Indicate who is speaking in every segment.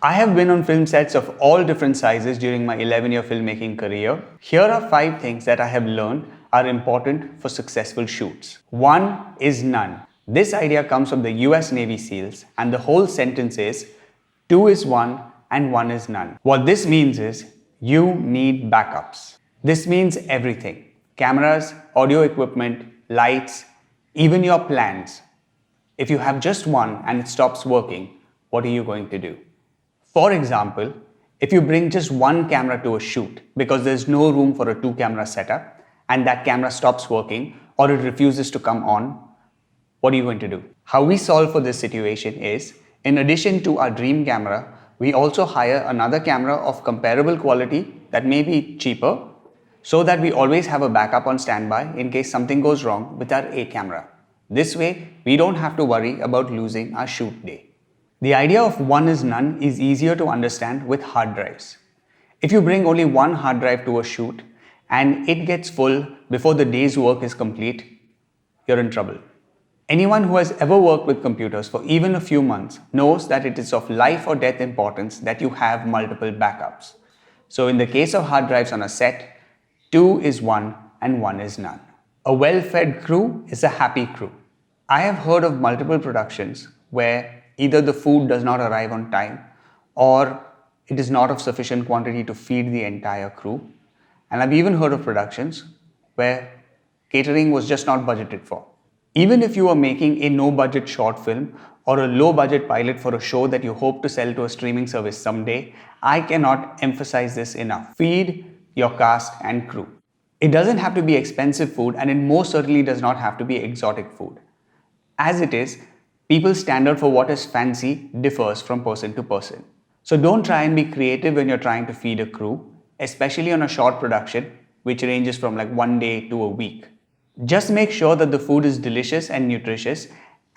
Speaker 1: I have been on film sets of all different sizes during my 11-year filmmaking career. Here are 5 things that I have learned are important for successful shoots. 1 is none. This idea comes from the US Navy SEALs, and the whole sentence is 2 is 1 and 1 is none. What this means is you need backups. This means everything: cameras, audio equipment, lights, even your plans. If you have just one and it stops working, what are you going to do? For example, if you bring just one camera to a shoot because there's no room for a 2-camera setup and that camera stops working or it refuses to come on, what are you going to do? How we solve for this situation is, in addition to our dream camera, we also hire another camera of comparable quality that may be cheaper, so that we always have a backup on standby in case something goes wrong with our A camera. This way, we don't have to worry about losing our shoot day. The idea of 1 is none is easier to understand with hard drives. If you bring only one hard drive to a shoot and it gets full before the day's work is complete, you're in trouble. Anyone who has ever worked with computers for even a few months knows that it is of life or death importance that you have multiple backups. So in the case of hard drives on a set, 2 is 1 and 1 is none. A well-fed crew is a happy crew. I have heard of multiple productions where either the food does not arrive on time or it is not of sufficient quantity to feed the entire crew. And I've even heard of productions where catering was just not budgeted for. Even if you are making a no-budget short film or a low-budget pilot for a show that you hope to sell to a streaming service someday, I cannot emphasize this enough. Feed your cast and crew. It doesn't have to be expensive food, and it most certainly does not have to be exotic food. As it is, people's standard for what is fancy differs from person to person. So don't try and be creative when you're trying to feed a crew, especially on a short production, which ranges from like 1 day to a week. Just make sure that the food is delicious and nutritious,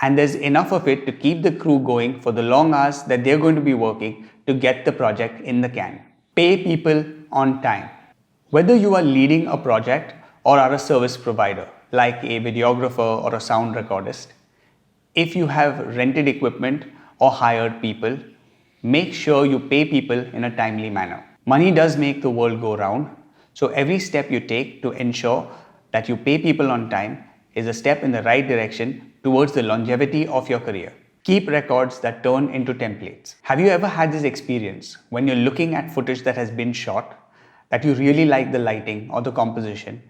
Speaker 1: and there's enough of it to keep the crew going for the long hours that they're going to be working to get the project in the can. Pay people on time. Whether you are leading a project or are a service provider, like a videographer or a sound recordist, if you have rented equipment or hired people, make sure you pay people in a timely manner. Money does make the world go round, so every step you take to ensure that you pay people on time is a step in the right direction towards the longevity of your career. Keep records that turn into templates. Have you ever had this experience when you're looking at footage that has been shot, that you really like the lighting or the composition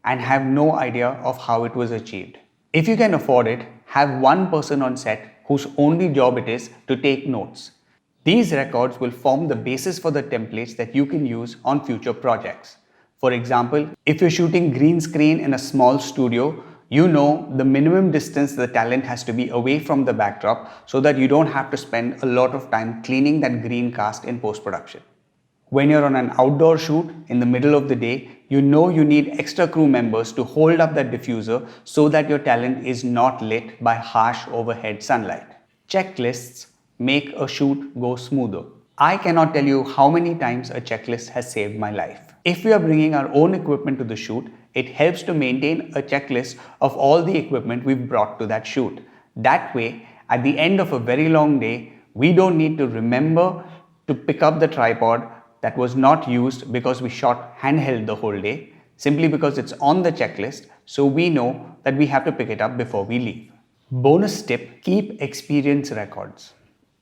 Speaker 1: and have no idea of how it was achieved? If you can afford it, have one person on set whose only job it is to take notes. These records will form the basis for the templates that you can use on future projects. For example, if you're shooting green screen in a small studio, you know the minimum distance the talent has to be away from the backdrop so that you don't have to spend a lot of time cleaning that green cast in post-production. When you're on an outdoor shoot in the middle of the day, you know you need extra crew members to hold up that diffuser so that your talent is not lit by harsh overhead sunlight. Checklists make a shoot go smoother. I cannot tell you how many times a checklist has saved my life. If we are bringing our own equipment to the shoot, it helps to maintain a checklist of all the equipment we've brought to that shoot. That way, at the end of a very long day, we don't need to remember to pick up the tripod that was not used because we shot handheld the whole day, simply because it's on the checklist, so we know that we have to pick it up before we leave. Bonus tip: keep experience records.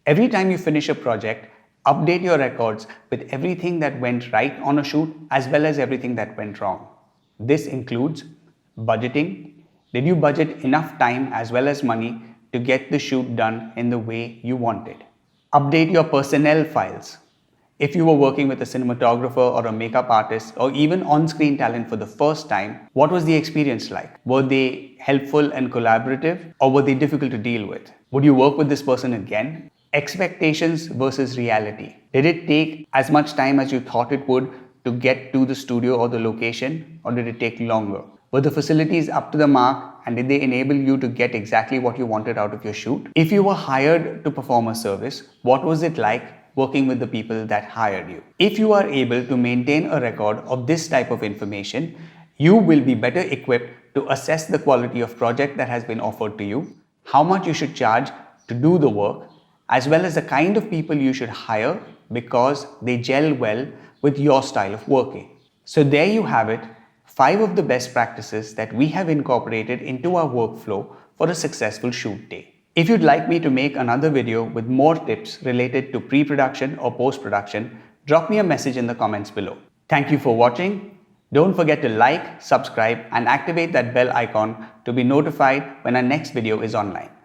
Speaker 1: Every time you finish a project, update your records with everything that went right on a shoot as well as everything that went wrong. This includes budgeting. Did you budget enough time as well as money to get the shoot done in the way you wanted? Update your personnel files. If you were working with a cinematographer or a makeup artist or even on-screen talent for the first time, what was the experience like? Were they helpful and collaborative, or were they difficult to deal with? Would you work with this person again? Expectations versus reality. Did it take as much time as you thought it would to get to the studio or the location, or did it take longer? Were the facilities up to the mark, and did they enable you to get exactly what you wanted out of your shoot? If you were hired to perform a service, what was it like working with the people that hired you? If you are able to maintain a record of this type of information, you will be better equipped to assess the quality of project that has been offered to you, how much you should charge to do the work, as well as the kind of people you should hire because they gel well with your style of working. So there you have it, 5 of the best practices that we have incorporated into our workflow for a successful shoot day. If you'd like me to make another video with more tips related to pre-production or post-production, drop me a message in the comments below. Thank you for watching. Don't forget to like, subscribe, and activate that bell icon to be notified when our next video is online.